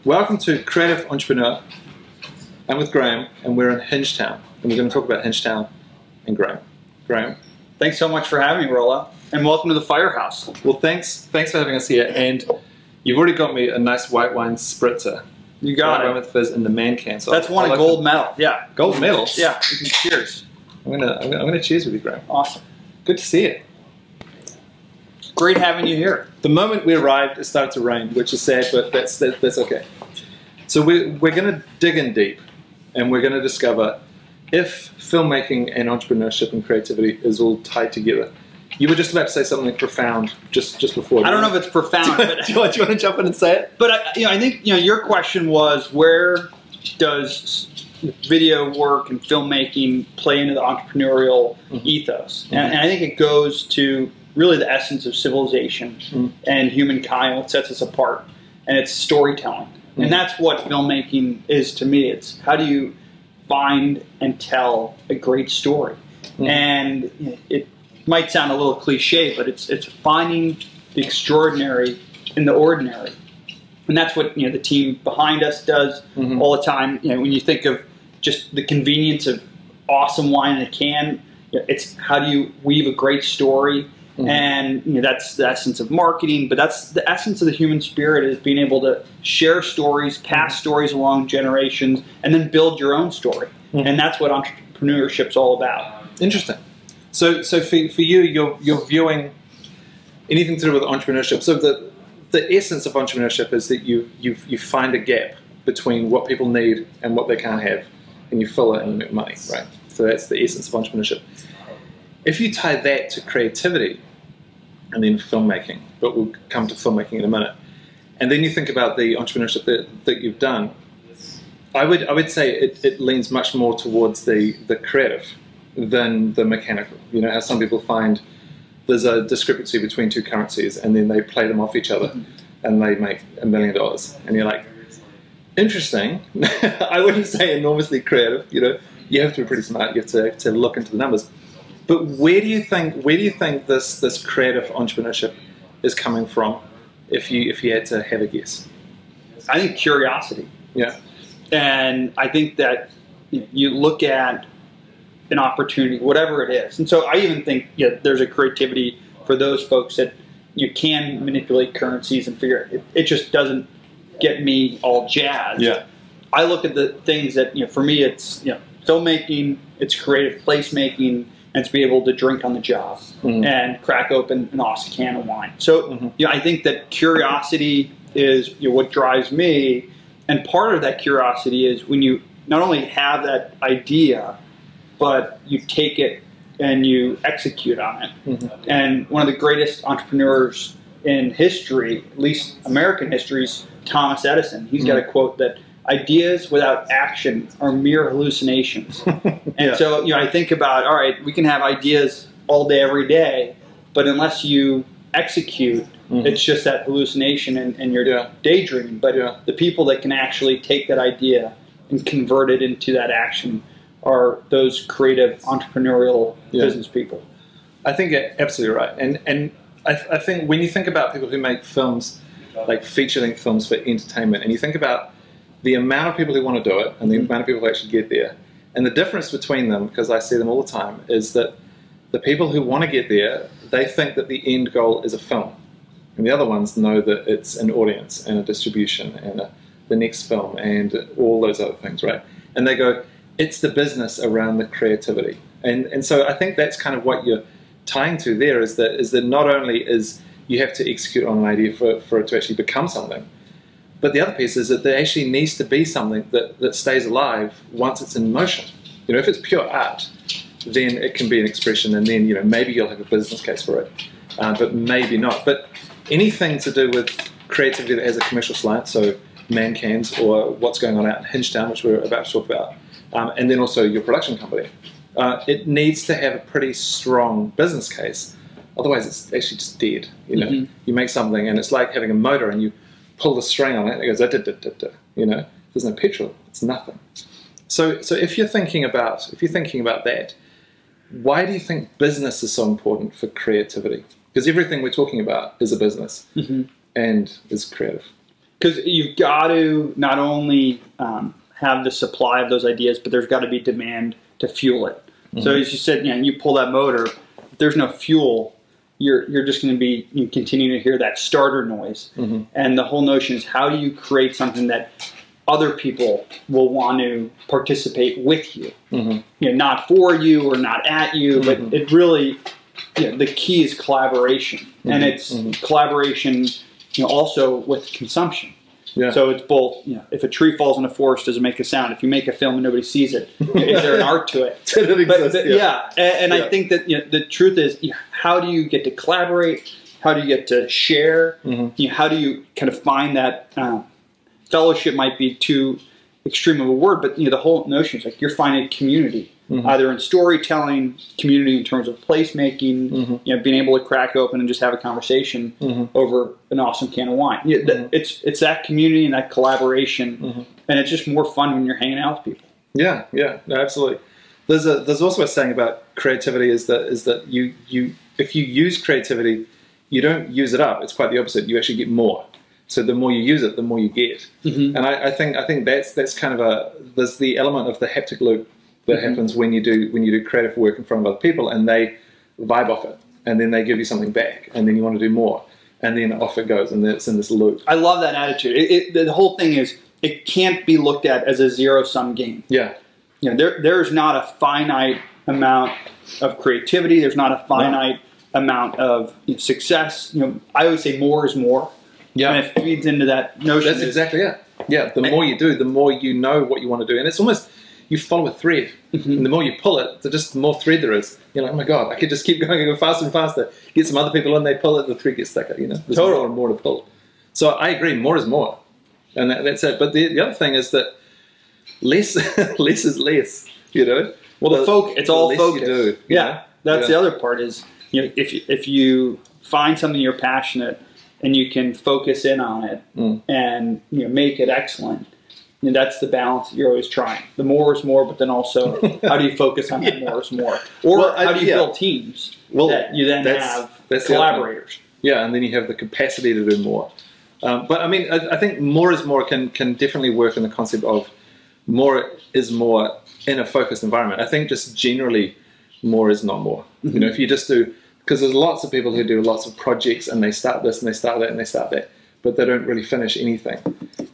Welcome to Creative Entrepreneur. I'm with Graham, and we're in Hingetown, and we're going to talk about Hingetown and Graham. Graham. Thanks so much for having me, Rolla, and welcome to the Firehouse. Well, thanks for having us here, and you've already got me a nice white wine spritzer. You got white it. wine with fizz in the man can. So That's won a gold medal. Yeah, gold medal. Yeah. Cheers. I'm gonna cheers with you, Graham. Awesome. Good to see you. Great having you here. The moment we arrived, it started to rain, which is sad, but that's okay. So we're going to dig in deep, and we're going to discover if filmmaking and entrepreneurship and creativity is all tied together. You were just about to say something profound just before. I don't know if it's profound, but do you want to jump in and say it? But I think your question was, where does video work and filmmaking play into the entrepreneurial ethos? And I think it goes to really the essence of civilization and humankind, what sets us apart, and it's storytelling. And that's what filmmaking is to me. It's how do you find and tell a great story? And it might sound a little cliche, but it's finding the extraordinary in the ordinary. And that's what the team behind us does all the time. When you think of just the convenience of awesome wine in a can, it's how do you weave a great story? And that's the essence of marketing, but that's the essence of the human spirit, is being able to share stories, pass stories along generations, and then build your own story. And that's what entrepreneurship's all about. Interesting. So for you, you're viewing anything to do with entrepreneurship. So the essence of entrepreneurship is that you find a gap between what people need and what they can't have, and you fill it and you make money, right? So that's the essence of entrepreneurship. If you tie that to creativity and then filmmaking, but we'll come to filmmaking in a minute, and then you think about the entrepreneurship that you've done, I would say it leans much more towards the creative than the mechanical. You know how some people find there's a discrepancy between two currencies and then they play them off each other and they make $1 million, and you're like, interesting. I wouldn't say enormously creative. You have to be pretty smart. You have to look into the numbers. But where do you think this creative entrepreneurship is coming from? If you had to have a guess, I think curiosity. Yeah, and I think that you look at an opportunity, whatever it is, and so I even think there's a creativity for those folks that you can manipulate currencies and figure it just doesn't get me all jazzed. Yeah, I look at the things that for me it's filmmaking, it's creative placemaking. And to be able to drink on the job and crack open an awesome can of wine. So I think that curiosity is what drives me, and part of that curiosity is when you not only have that idea, but you take it and you execute on it. And one of the greatest entrepreneurs in history, at least American history, is Thomas Edison. He's got a quote that ideas without action are mere hallucinations. And so I think about, all right, we can have ideas all day, every day, but unless you execute, it's just that hallucination and you're daydreaming. But the people that can actually take that idea and convert it into that action are those creative, entrepreneurial business people. I think you're absolutely right. And I think when you think about people who make films, like feature-length films for entertainment, and you think about the amount of people who want to do it and the amount of people who actually get there, and the difference between them, because I see them all the time, is that the people who want to get there, they think that the end goal is a film, and the other ones know that it's an audience and a distribution and the next film and all those other things, right? And they go, it's the business around the creativity. And so I think that's kind of what you're tying to there, is that not only is you have to execute on an idea for it to actually become something, but the other piece is that there actually needs to be something that stays alive once it's in motion. If it's pure art, then it can be an expression, and then maybe you'll have a business case for it, but maybe not. But anything to do with creativity that has a commercial slant, so man cans or what's going on out in Hingetown, which we're about to talk about, and then also your production company, it needs to have a pretty strong business case. Otherwise, it's actually just dead. You make something, and it's like having a motor, and you pull the string on it, and it goes, there's no petrol, it's nothing. So if you're thinking about that, why do you think business is so important for creativity? Because everything we're talking about is a business and is creative. Because you've got to not only have the supply of those ideas, but there's got to be demand to fuel it. So as you said, you pull that motor, if there's no fuel, you're just going to be continuing to hear that starter noise. And the whole notion is, how do you create something that other people will want to participate with you? Not for you or not at you, but it really, the key is collaboration. And it's collaboration also with consumption. So it's both, if a tree falls in a forest, does it make a sound? If you make a film and nobody sees it, is there an art to it? I think that the truth is, how do you get to collaborate? How do you get to share? How do you kind of find that fellowship? Might be too extreme of a word, but the whole notion is like you're finding a community. Either in storytelling, community in terms of placemaking, being able to crack open and just have a conversation over an awesome can of wine. It's that community and that collaboration, and it's just more fun when you're hanging out with people. Yeah, no, absolutely. There's also a saying about creativity is that you if you use creativity, you don't use it up. It's quite the opposite. You actually get more. So the more you use it, the more you get. And I think that's kind of there's the element of the haptic loop that happens when you do creative work in front of other people, and they vibe off it, and then they give you something back, and then you want to do more, and then off it goes, and it's in this loop. I love that attitude. The whole thing is, it can't be looked at as a zero-sum game. There's not a finite amount of creativity. There's not a finite amount of success. I always say more is more. And it feeds into that notion. That's exactly it. The more you do, the more you know what you want to do, and it's almost, you follow a thread, and the more you pull it, the more thread there is. You're like, oh my god, I could just keep going and go faster and faster. Get some other people in, they pull it, the thread gets thicker. There's more and more to pull. So I agree, more is more, and that's it. But the other thing is that less is less. Well, it's all focus. That's the other part is, if you find something you're passionate and you can focus in on it and make it excellent. That's the balance that you're always trying. The more is more, but then also, how do you focus on that more is more? Or how do you build teams that you then have collaborators? And then you have the capacity to do more. But I mean, I think more is more can definitely work in the concept of more is more in a focused environment. I think just generally, more is not more. If you just do, because there's lots of people who do lots of projects, and they start this and they start that and they start that, but they don't really finish anything.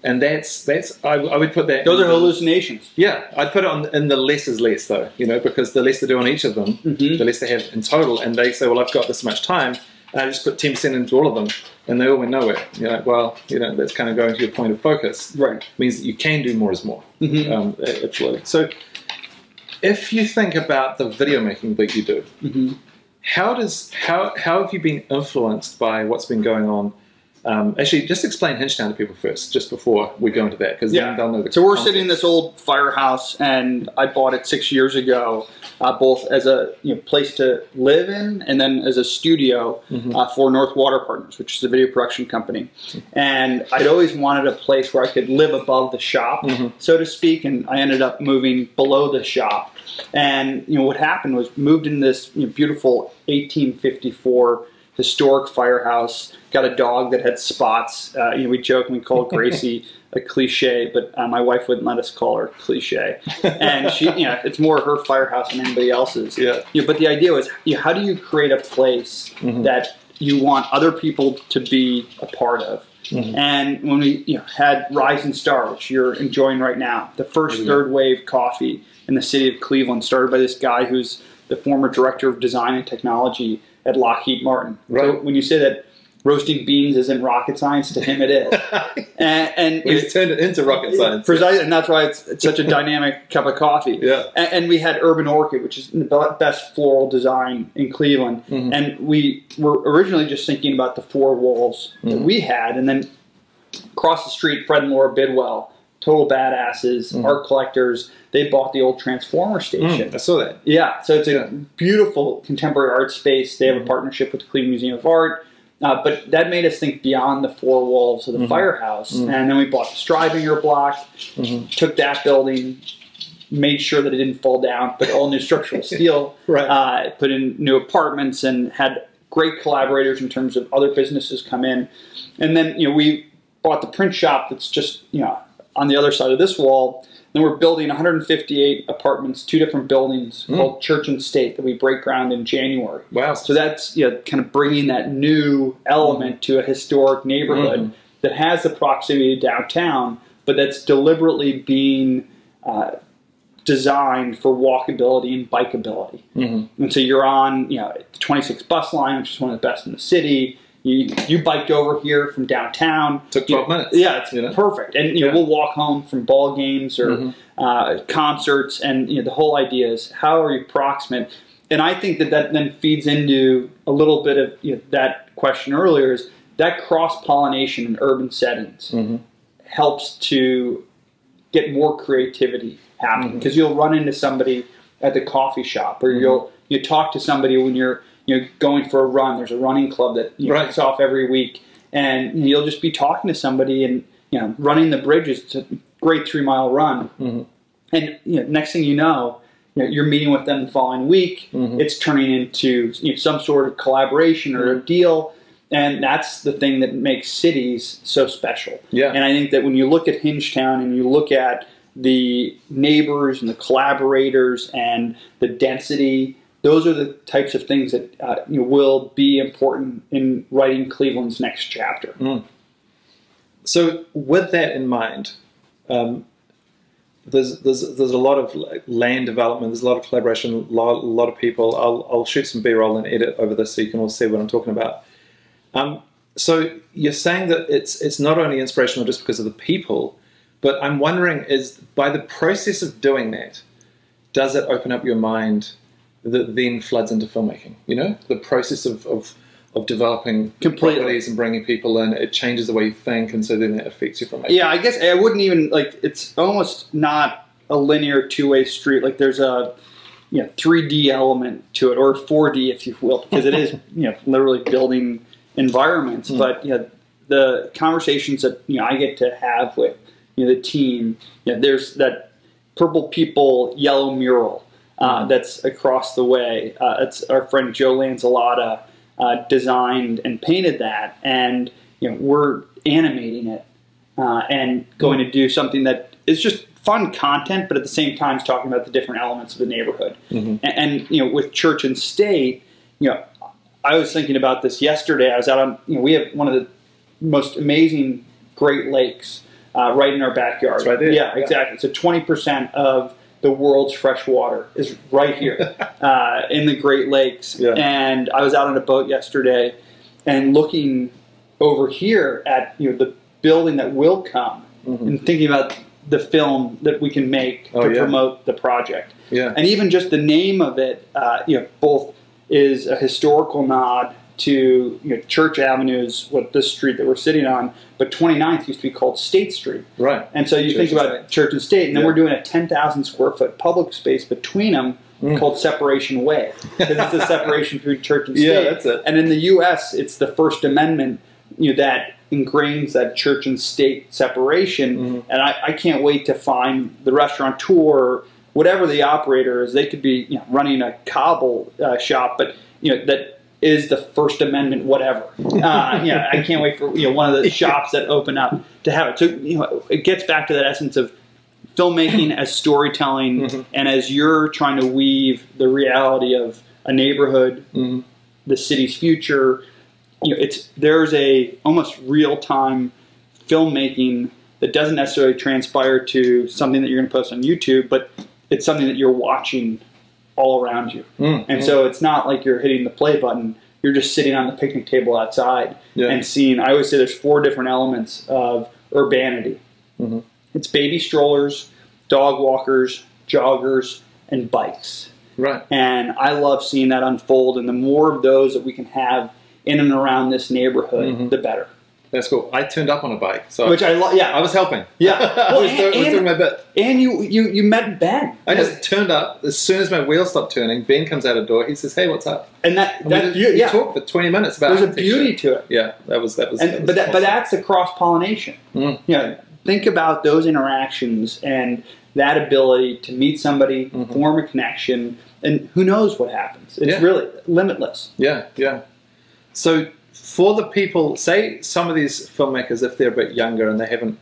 And that's I would put that. Those are hallucinations. I'd put it in the less is less, though, because the less they do on each of them, the less they have in total. And they say, well, I've got this much time, and I just put 10% into all of them, and they all went nowhere. You're like, well, that's kind of going to your point of focus. It means that you can do more is more. Absolutely. So if you think about the video making that you do, how have you been influenced by what's been going on? Actually, just explain Hingetown to people first, just before we go into that, because then they'll know the So we're sitting in this old firehouse, and I bought it 6 years ago, both as a place to live in, and then as a studio for North Water Partners, which is a video production company. And I'd always wanted a place where I could live above the shop, so to speak, and I ended up moving below the shop. And what happened was, moved in this beautiful 1854 historic firehouse. Got a dog that had spots. We jokingly called Gracie a cliche, but my wife wouldn't let us call her cliche. And she, it's more her firehouse than anybody else's. But the idea was, how do you create a place that you want other people to be a part of? And when we had Rising Star, which you're enjoying right now, the first third wave coffee in the city of Cleveland, started by this guy who's the former director of design and technology at Lockheed Martin. So when you say that roasting beans isn't rocket science, to him it is. and he's turned it into rocket science. Precisely, and that's why it's such a dynamic cup of coffee. And we had Urban Orchid, which is the best floral design in Cleveland. And we were originally just thinking about the four walls that we had, and then across the street, Fred and Laura Bidwell, total badasses, art collectors. They bought the old Transformer station. I saw that. So it's a beautiful contemporary art space. They have a partnership with the Cleveland Museum of Art. But that made us think beyond the four walls of the firehouse. And then we bought the Strybinger block, took that building, made sure that it didn't fall down, put all new structural steel, put in new apartments, and had great collaborators in terms of other businesses come in. And then we bought the print shop that's just, on the other side of this wall. Then we're building 158 apartments, 2 different buildings called Church and State that we break ground in January. Wow. So that's kind of bringing that new element to a historic neighborhood that has the proximity to downtown, but that's deliberately being designed for walkability and bikeability. And so you're on the 26 bus line, which is one of the best in the city. You biked over here from downtown. Took 12 minutes. Yeah, it's perfect. And we'll walk home from ball games or concerts, and the whole idea is how are you proximate? And I think that then feeds into a little bit of that question earlier, is that cross-pollination in urban settings helps to get more creativity happening, because you'll run into somebody at the coffee shop, or you talk to somebody when you're going for a run. There's a running club that kicks off every week, and you'll just be talking to somebody, and running the bridges. It's a great 3-mile run, and next thing you know, you're meeting with them the following week. It's turning into some sort of collaboration or a deal, and that's the thing that makes cities so special. And I think that when you look at Hingetown and you look at the neighbors and the collaborators and the density, those are the types of things that will be important in writing Cleveland's next chapter. So with that in mind, there's a lot of land development, there's a lot of collaboration, a lot of people. I'll shoot some B-roll and edit over this so you can all see what I'm talking about. So you're saying that it's not only inspirational just because of the people, but I'm wondering, is by the process of doing that, does it open up your mind that then floods into filmmaking? The process of developing properties and bringing people in, it changes the way you think, and so then it affects your filmmaking. Yeah, I guess I wouldn't even, it's almost not a linear two-way street. Like there's a 3D element to it, or 4D if you will, because it is literally building environments. But the conversations that I get to have with the team, there's that Purple People yellow mural that's across the way. It's our friend Joe Lanzalotta designed and painted that, and we're animating it and going to do something that is just fun content, but at the same time is talking about the different elements of the neighborhood. And with Church and State, I was thinking about this yesterday. I was out on, we have one of the most amazing Great Lakes right in our backyard. It's right there. Yeah, exactly. So 20% of the world's fresh water is right here in the Great Lakes. And I was out on a boat yesterday and looking over here at the building that will come, and thinking about the film that we can make to promote the project. And even just the name of it, both is a historical nod to Church Avenue's, this street that we're sitting on, but 29th used to be called State Street. And so you think about Church and State, and then we're doing a 10,000 square foot public space between them called Separation Way, because it's the separation between Church and State. That's it. And in the U.S., it's the First Amendment that ingrains that Church and State separation. And I can't wait to find the restaurateur, or whatever the operator is. They could be running a cobble shop, but that is the First Amendment whatever. I can't wait for one of the shops that open up to have it. So it gets back to that essence of filmmaking as storytelling, and as you're trying to weave the reality of a neighborhood, the city's future. There's a almost real-time filmmaking that doesn't necessarily transpire to something that you're going to post on YouTube, but it's something that you're watching all around you. And so it's not like you're hitting the play button. You're just sitting on the picnic table outside and seeing. I always say there's 4 different elements of urbanity. It's baby strollers, dog walkers, joggers, and bikes. And I love seeing that unfold, and the more of those that we can have in and around this neighborhood, the better. That's cool. I turned up on a bike, so which I love. Yeah, I was helping. Yeah, I was doing my bit. And you met Ben. I just turned up as soon as my wheel stopped turning. Ben comes out of the door. He says, "Hey, what's up?" And we talked for 20 minutes about. There's a beauty to it. Yeah, that was. But that's the cross pollination. Think about those interactions and that ability to meet somebody, form a connection, and who knows what happens. It's really limitless. Yeah. So for the people, say some of these filmmakers, if they're a bit younger and they haven't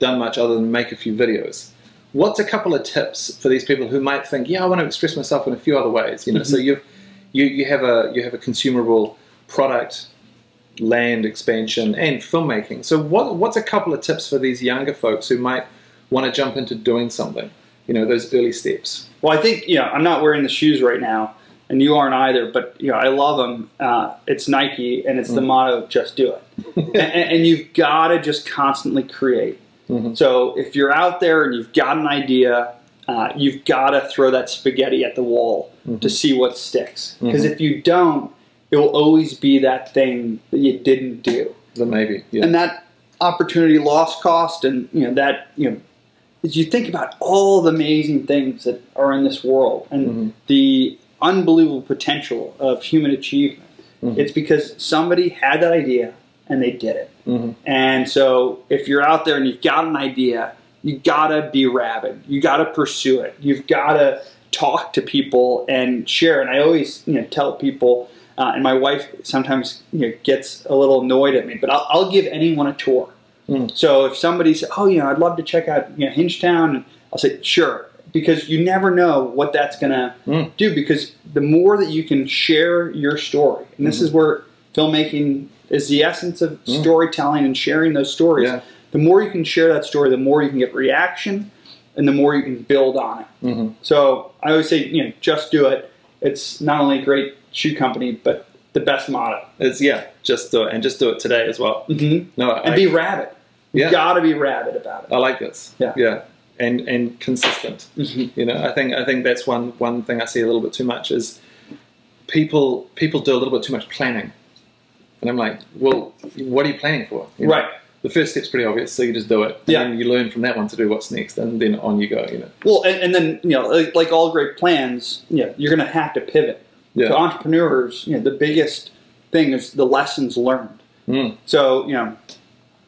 done much other than make a few videos, what's a couple of tips for these people who might think, yeah, I want to express myself in a few other ways? You know, so you have a consumable product, land expansion, and filmmaking. So what's a couple of tips for these younger folks who might want to jump into doing something? You know, those early steps. Well, I think, you know, I'm not wearing the shoes right now, and you aren't either, but, you know, I love them. It's Nike, and it's the motto, just do it. and you've got to just constantly create. So if you're out there and you've got an idea, you've got to throw that spaghetti at the wall to see what sticks. Because if you don't, it will always be that thing that you didn't do. The maybe, yeah. And that opportunity lost cost, and, you know, that, you know, as you think about all the amazing things that are in this world and the unbelievable potential of human achievement, it's because somebody had that idea and they did it. And so if you're out there and you've got an idea, you gotta be rabid. You gotta pursue it. You've gotta talk to people and share. And I always, you know, tell people, and my wife sometimes, you know, gets a little annoyed at me, but I'll give anyone a tour. So if somebody says, oh, you know, I'd love to check out, you know, Hingetown, and I'll say, sure, because you never know what that's going to do, because the more that you can share your story, and this is where filmmaking is the essence of storytelling and sharing those stories, the more you can share that story, the more you can get reaction, and the more you can build on it. So I always say, you know, just do it. It's not only a great shoe company, but the best motto. It's, yeah, just do it, and just do it today as well. No, and be rabid. You got to be rabid about it. I like this. Yeah, and consistent. You know, I think that's one thing I see a little bit too much is people do a little bit too much planning, and I'm like, well, what are you planning for? You know? The first step's pretty obvious, so you just do it. And then you learn from that one to do what's next, and then on you go. You know. Well, and then, you know, like all great plans, you know, you're going to have to pivot. So entrepreneurs, you know, the biggest thing is the lessons learned. So, you know,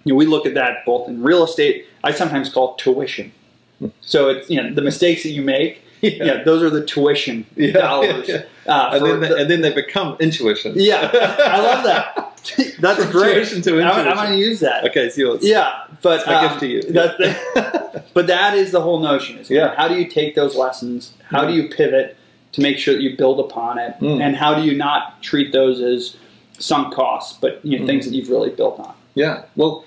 we look at that both in real estate. I sometimes call it tuition. So it's, you know, the mistakes that you make. Those are the tuition dollars. And then they become intuition. I love that. That's great. Tuition to intuition. I'm going to use that. Okay, it's yours. But it's my gift to you. But that is the whole notion. Is how do you take those lessons? How do you pivot to make sure that you build upon it? And how do you not treat those as sunk costs, but, you know, things that you've really built on? Yeah. Well,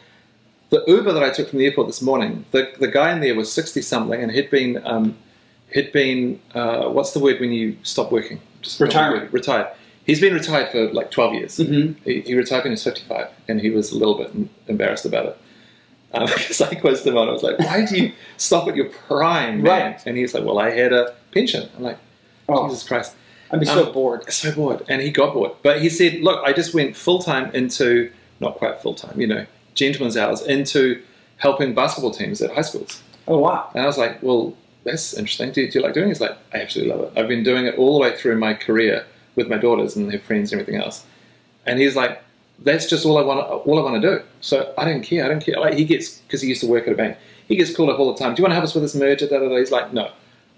the Uber that I took from the airport this morning, the guy in there was 60-something, and he'd been what's the word when you stop working? Retired. He's been retired for like 12 years. He retired when he was 55, and he was a little bit embarrassed about it. Because I quizzed him on, I was like, why do you stop at your prime, man? And he's like, well, I had a pension. I'm like, Jesus Christ. I'd be so bored. So bored. And he got bored. But he said, look, I just went full-time into, not quite full-time, you know, gentleman's hours, into helping basketball teams at high schools. Oh, wow. And I was like, well, that's interesting. Do you like doing it? He's like, I absolutely love it. I've been doing it all the way through my career with my daughters and their friends and everything else. And he's like, that's just all I want to do. So I don't care. Like, he gets, because he used to work at a bank, he gets called up all the time. Do you want to help us with this merger? He's like, no.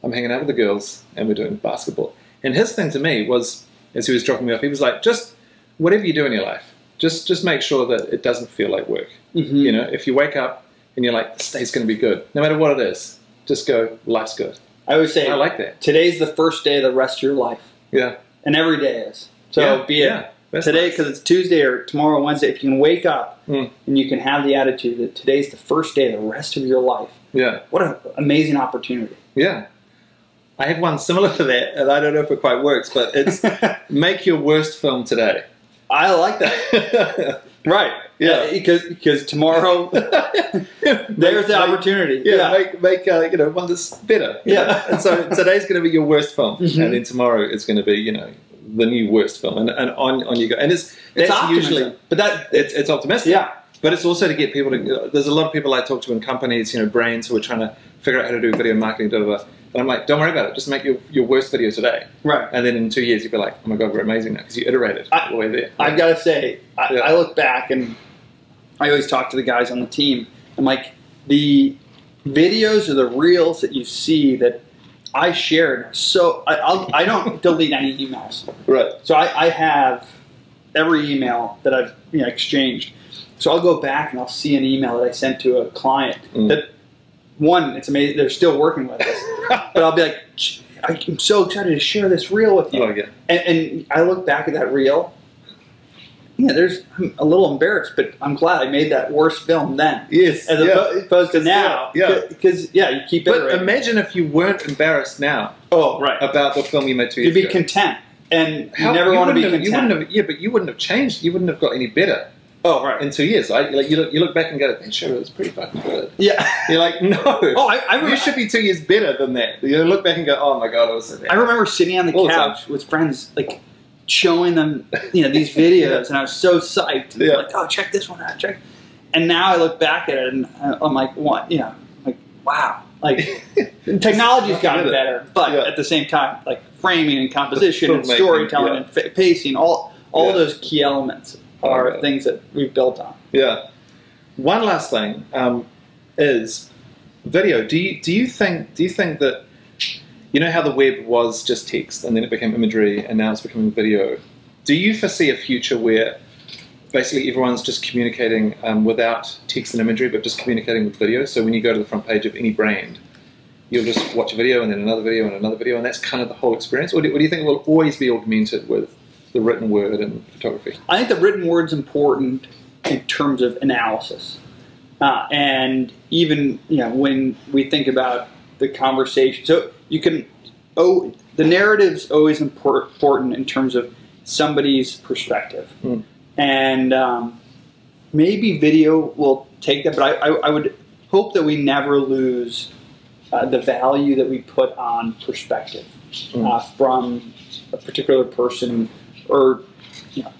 I'm hanging out with the girls, and we're doing basketball. And his thing to me was, as he was dropping me off, he was like, just whatever you do in your life, just make sure that it doesn't feel like work. You know, if you wake up and you're like, this day's going to be good, no matter what it is, just go, life's good. I always say, I like that. Today's the first day of the rest of your life. And every day is. So be it today, because it's Tuesday, or tomorrow, Wednesday. If you can wake up and you can have the attitude that today's the first day of the rest of your life. What an amazing opportunity. I have one similar to that, and I don't know if it quite works, but it's make your worst film today. I like that. Because tomorrow there's the opportunity. Make you know, one that's better. And so today's going to be your worst film, and then tomorrow it's going to be, you know, the new worst film, and on you go. And it's usually, but it's optimistic. But it's also to get people to. There's a lot of people I talk to in companies, you know, brains who are trying to figure out how to do video marketing, And I'm like, don't worry about it. Just make your worst video today. And then in 2 years, you'll be like, oh my God, we're amazing now, because you iterated all the way there. I've got to say, I look back, and I always talk to the guys on the team. I'm like, the videos or the reels that you see that I shared, so I don't delete any emails. So I have every email that I've exchanged. So I'll go back and I'll see an email that I sent to a client that, one, it's amazing, they're still working with us. But I'll be like, I'm so excited to share this reel with you. Oh, yeah. And I look back at that reel. I'm a little embarrassed, but I'm glad I made that worst film then. Yes. As opposed to now. Because, you keep it. But imagine if you weren't embarrassed now. Oh, right. About the film you made 2 years ago. You'd be content. And you never want to be content. But you wouldn't have changed. You wouldn't have got any better. Oh, right. In 2 years. You look back and go, that show was pretty fucking good. Yeah. You're like, no. Oh, you should be 2 years better than that. You look back and go, oh my God, I was so bad. I remember sitting on the couch with friends, like, showing them, these videos, and I was so psyched. And like, oh, check this one out, And now I look back at it, and I'm like, what? Like, wow. Like, technology's gotten better, but at the same time, like framing and composition and storytelling and pacing, all those key elements are things that we've built on. Yeah. One last thing is video. Do you think that, you know how the web was just text and then it became imagery and now it's becoming video? Do you foresee a future where basically everyone's just communicating without text and imagery, but just communicating with video? So when you go to the front page of any brand, you'll just watch a video and then another video and another video, and that's kind of the whole experience? Or do you think it will always be augmented with the written word and photography? I think the written word's important in terms of analysis. And even when we think about the conversation, so you can, the narrative's always important in terms of somebody's perspective. And maybe video will take that, but I would hope that we never lose the value that we put on perspective from a particular person or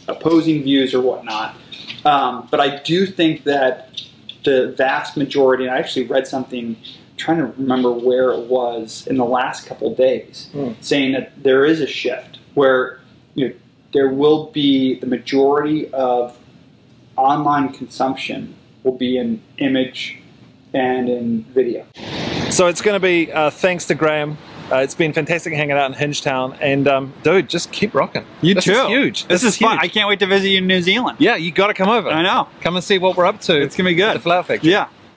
opposing views or whatnot. But I do think that the vast majority, and I actually read something, trying to remember where it was in the last couple of days, saying that there is a shift where there will be the majority of online consumption will be in image and in video. So it's going to be thanks to Graham. It's been fantastic hanging out in Hingetown, and dude, just keep rocking. This is huge. This is fun. I can't wait to visit you in New Zealand. Yeah, you got to come over. I know. Come and see what we're up to. It's gonna be good. At the Flower Factory. Yeah.